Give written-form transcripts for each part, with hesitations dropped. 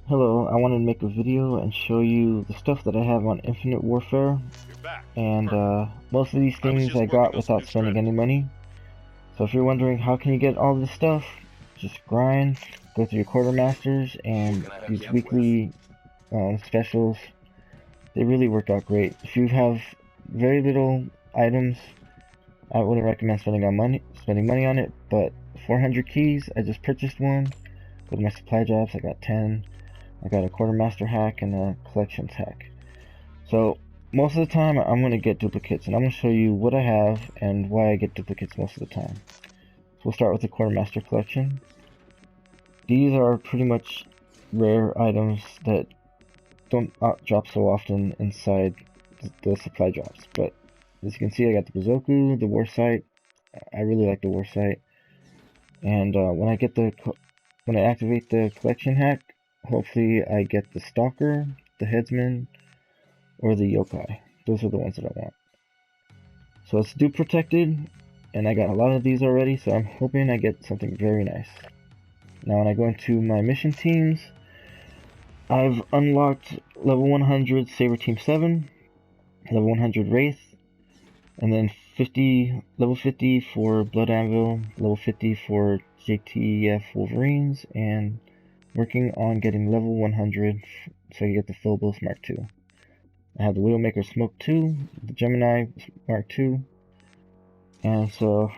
Hello, I wanted to make a video and show you the stuff that I have on Infinite Warfare, You're back. and Perfect. most of these I was things I just working got on some without new spending any strategies. money. So if you're wondering how can you get all this stuff, just grind, go through your quartermasters, What and can I hook these you up with? weekly specials. They really work out great. If you have very little items, I wouldn't recommend spending money on it, but 400 keys, I just purchased one. With my supply drops, I got 10. I got a quartermaster hack and a collections hack. So most of the time I'm going to get duplicates, and I'm going to show you what I have and why I get duplicates most of the time. So we'll start with the quartermaster collection. These are pretty much rare items that don't drop so often inside the supply drops, but as you can see I got the Bazoku, the War Sight. I really like the War Sight, and when I activate the collection hack, hopefully I get the Stalker, the Headsman, or the Yokai. Those are the ones that I want. So it's dupe protected, and I got a lot of these already, so I'm hoping I get something very nice. Now when I go into my mission teams, I've unlocked level 100 Saber Team 7, level 100 Wraith, and then level 50 for Blood Anvil, level 50 for JTF Wolverines, and working on getting level 100 so I can get the Philbos Mark II. I have the Widowmaker Smoke 2, the Gemini Mark II, and so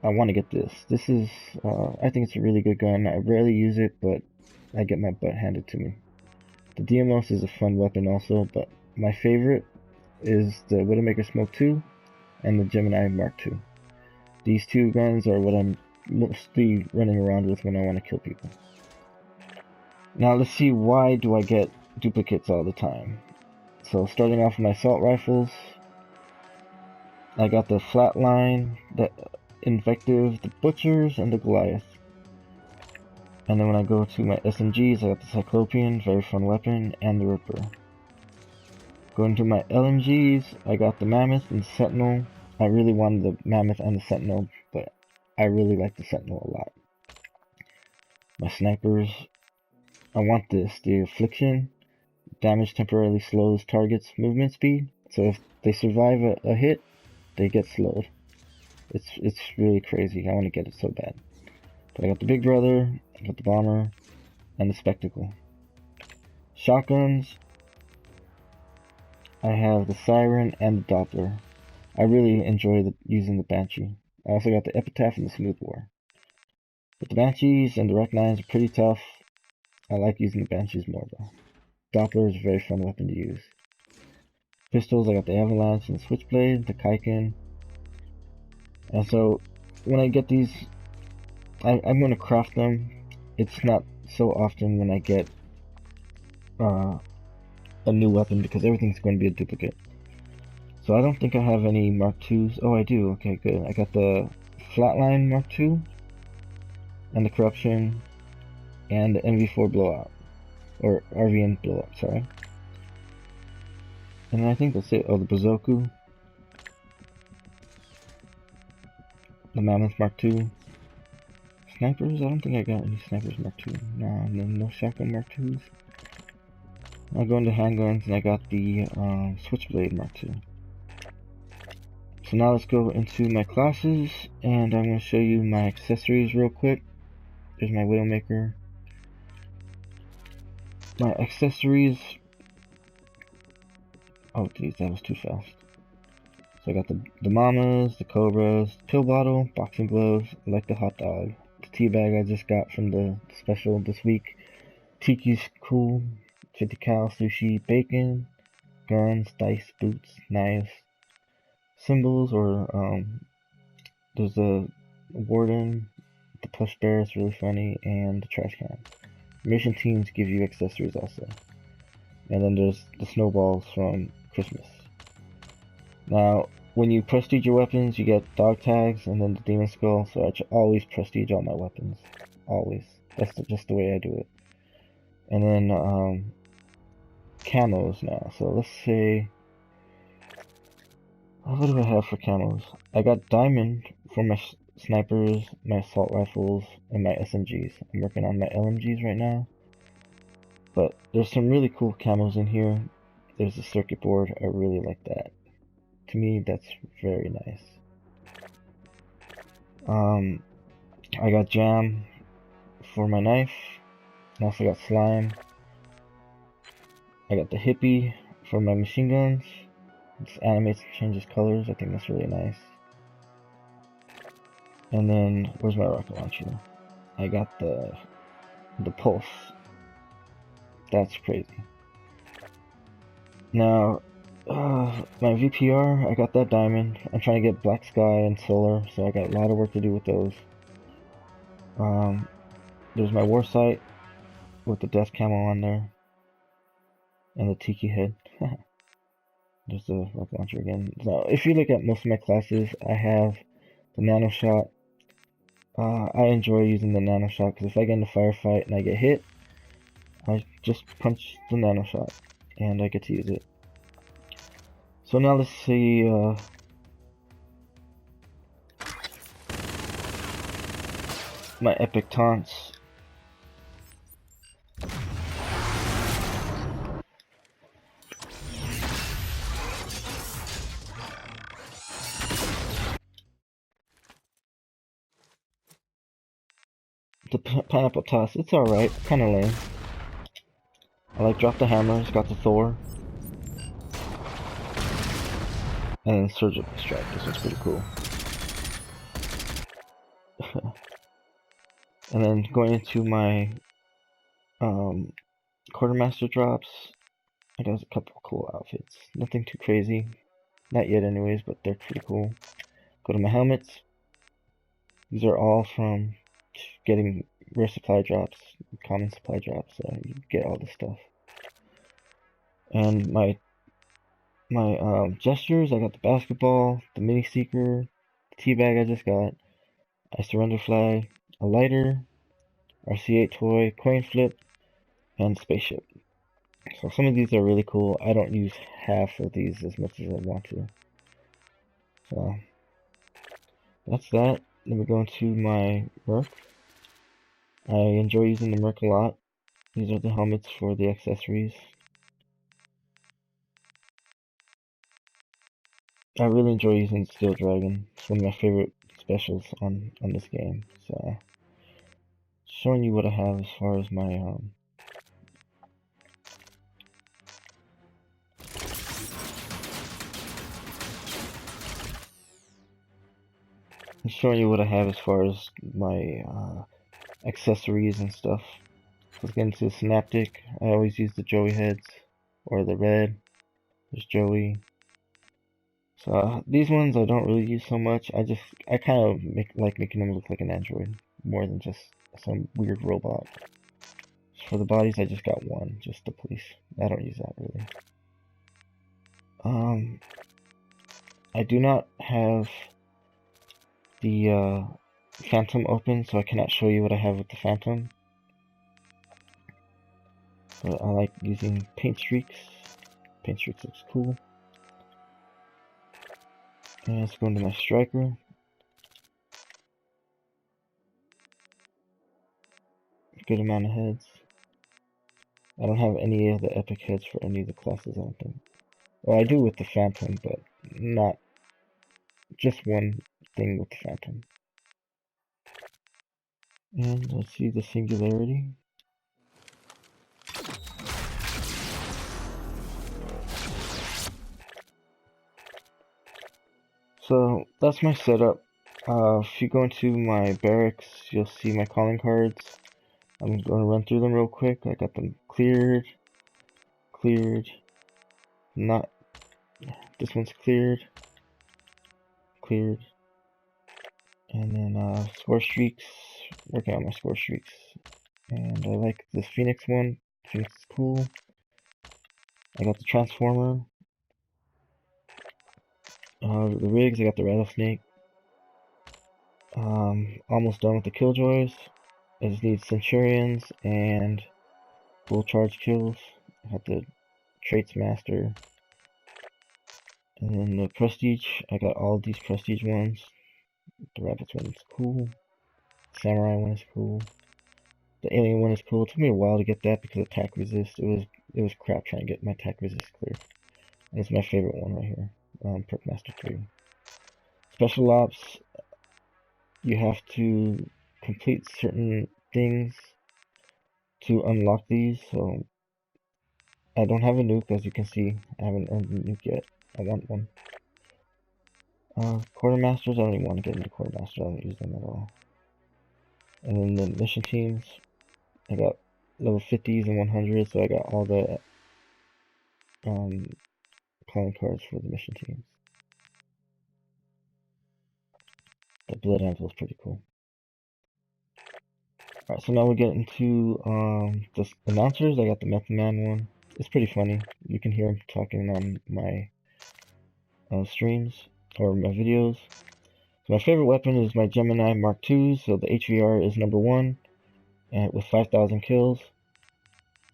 I want to get this. I think it's a really good gun. I rarely use it, but I get my butt handed to me. The DMOS is a fun weapon also, but my favorite is the Widowmaker Smoke 2 and the Gemini Mark II. These two guns are what I'm mostly running around with when I want to kill people. Now let's see, why do I get duplicates all the time? So starting off with my assault rifles, I got the Flatline, the Invective, the Butchers, and the Goliath. And then when I go to my SMGs, I got the Cyclopean, very fun weapon, and the Ripper. Going to my LMGs, I got the Mammoth and the Sentinel. I really wanted the Mammoth and the Sentinel, but I really like the Sentinel a lot. My snipers, I want the Affliction. Damage temporarily slows targets' movement speed, so if they survive a hit, they get slowed. It's really crazy. I want to get it so bad. But I got the Big Brother, I got the Bomber, and the Spectacle. Shotguns, I have the Siren and the Doppler. I really enjoy using the Banshee. I also got the Epitaph and the Smooth Bore. But the Banshees and the Rec 9s are pretty tough. I like using the Banshees more though. Doppler is a very fun weapon to use. Pistols, I got the Avalanche and the Switchblade, the Kaiken. And so when I get these, I'm going to craft them. It's not so often when I get uh, a new weapon because everything's going to be a duplicate. So I don't think I have any Mark IIs. Oh, I do. Okay, good. I got the Flatline Mark II and the Corruption and the MV4 Blowout. Or RVN Blowout, sorry. And I think that's it. Oh, the Bazoku, the Mammoth Mark II. Snipers? I don't think I got any Snipers Mark II. No Shotgun Mark IIs. I'll go into handguns and I got the Switchblade Mark II. So now let's go into my classes, and I'm going to show you my accessories real quick. There's my Widowmaker. My accessories... Oh geez, that was too fast. So I got the Mamas, the Cobras, pill bottle, boxing gloves, I like the hot dog. The tea bag I just got from the special this week. Tiki's cool. 50 cal sushi, bacon, guns, dice, boots, knives, symbols, or there's the warden, the push bear is really funny, and the trash can. Mission teams give you accessories also. And then there's the snowballs from Christmas. Now, when you prestige your weapons, you get dog tags and then the demon skull, so I always prestige all my weapons. Always. That's just the way I do it. And then, camos now. So let's say, what do I have for camos? I got diamond for my snipers, my assault rifles, and my SMGs. I'm working on my LMGs right now. But there's some really cool camos in here. There's a circuit board. I really like that. To me, that's very nice. I got jam for my knife. I also got slime. I got the hippie for my machine guns. This animates and changes colors. I think that's really nice. And then, where's my rocket launcher? I got the pulse. That's crazy. Now, my VPR, I got that diamond. I'm trying to get black sky and solar, so I got a lot of work to do with those. There's my war sight with the death camo on there. And the tiki head. There's the rocket launcher again. So if you look at most of my classes, I have the nano shot. I enjoy using the nano shot because if I get in a firefight and I get hit, I just punch the nano shot and I get to use it. So now let's see my epic taunts. The pineapple toss, it's alright, kinda lame. I like drop the hammers, got the Thor. And then surgical strike, this one's pretty cool. And then going into my quartermaster drops, I got a couple of cool outfits. Nothing too crazy. Not yet anyways, but they're pretty cool. Go to my helmets. These are all from getting rare supply drops, common supply drops, so you get all this stuff. And my gestures, I got the basketball, the mini seeker, the teabag I just got, I surrender flag, a lighter, RC8 toy, coin flip, and spaceship. So some of these are really cool. I don't use half of these as much as I want to. So that's that. Then we go into my Merc. I enjoy using the Merc a lot. These are the helmets for the accessories. I really enjoy using Steel Dragon. It's one of my favorite specials on this game. So showing you what I have as far as my accessories and stuff. Let's get into the Synaptic. I always use the Joey heads or the red. There's Joey. So these ones I don't really use so much. I kind of like making them look like an android more than just some weird robot. For the bodies, I just got one, just the police. I don't use that really. I do not have the Phantom open, so I cannot show you what I have with the Phantom. But I like using paint streaks. Paint streaks looks cool. And let's go into my striker. Good amount of heads. I don't have any of the epic heads for any of the classes, I don't think. Well, I do with the Phantom, but not just one thing with the Phantom. And let's see the Singularity. So that's my setup. If you go into my barracks, you'll see my calling cards. I'm going to run through them real quick. I got them cleared, not, this one's cleared, and then score streaks, working on my score streaks. And I like this Phoenix one. Phoenix is cool. I got the Transformer. The rigs, I got the Rattlesnake. Almost done with the Killjoys. I just need Centurions and full charge kills. I have the Traits Master. And then the Prestige, I got all these Prestige ones. The Rabbits one is cool. Samurai one is cool. The alien one is cool. It took me a while to get that because attack resist. It was crap trying to get my attack resist clear. And it's my favorite one right here. Perk Master 3. Special ops, you have to complete certain things to unlock these. So I don't have a nuke, as you can see. I haven't earned a nuke yet. I want one. Quartermasters, I don't even want to get into quartermasters. I don't use them at all. And then the mission teams, I got level 50s and 100s, so I got all the calling cards for the mission teams. The blood anvil is pretty cool. Alright, so now we get into the announcers. I got the Method Man one. It's pretty funny. You can hear him talking on my streams or my videos. So my favorite weapon is my Gemini Mark II, so the HVR is number 1 and with 5,000 kills.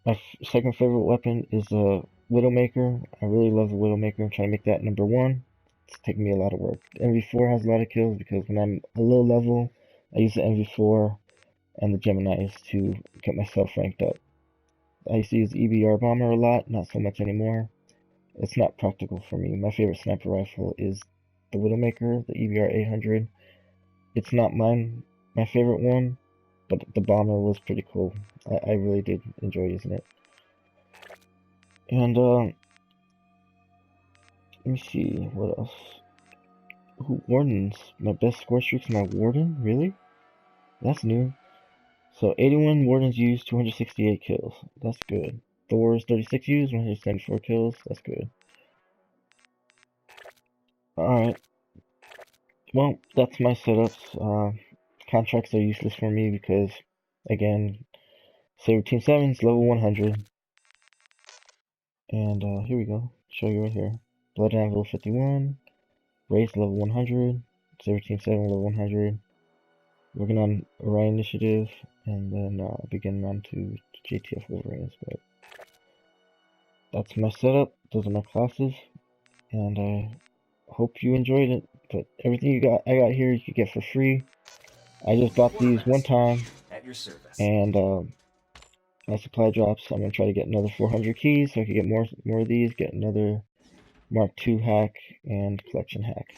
My second favorite weapon is the Widowmaker. I really love the Widowmaker. I'm trying to make that number 1. It's taking me a lot of work. The MV4 has a lot of kills because when I'm a low level, I use the MV4 and the Geminis to get myself ranked up. I used to use the EBR Bomber a lot, not so much anymore. It's not practical for me. My favorite sniper rifle is the Widowmaker, the EBR 800. It's not my favorite one, but the Bomber was pretty cool. I really did enjoy using it. And, let me see, what else? Ooh, Wardens. My best score streaks my Warden? Really? That's new. So 81 Wardens used, 268 kills. That's good. Thor's 36 used, 174 kills. That's good. Alright. Well, that's my setups. Contracts are useless for me because, again, Saber Team 7's level 100. And here we go. Show you right here. Blood Anvil 51. Race level 100. Saber Team 7 level 100. Working on Orion Initiative. And then begin on to JTF Wolverines. But that's my setup. Those are my classes. And I hope you enjoyed it. But everything I got here, you can get for free. I just bought these one time. At your service. And my supply drops. I'm gonna try to get another 400 keys so I can get more of these. Get another Mark II hack and collection hack.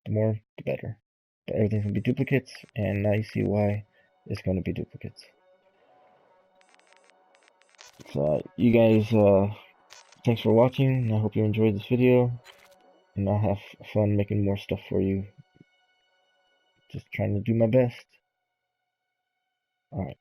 The more, the better. But everything's gonna be duplicates, and now you see why it's gonna be duplicates. So you guys, thanks for watching. I hope you enjoyed this video, and I'll have fun making more stuff for you. Just trying to do my best. Alright.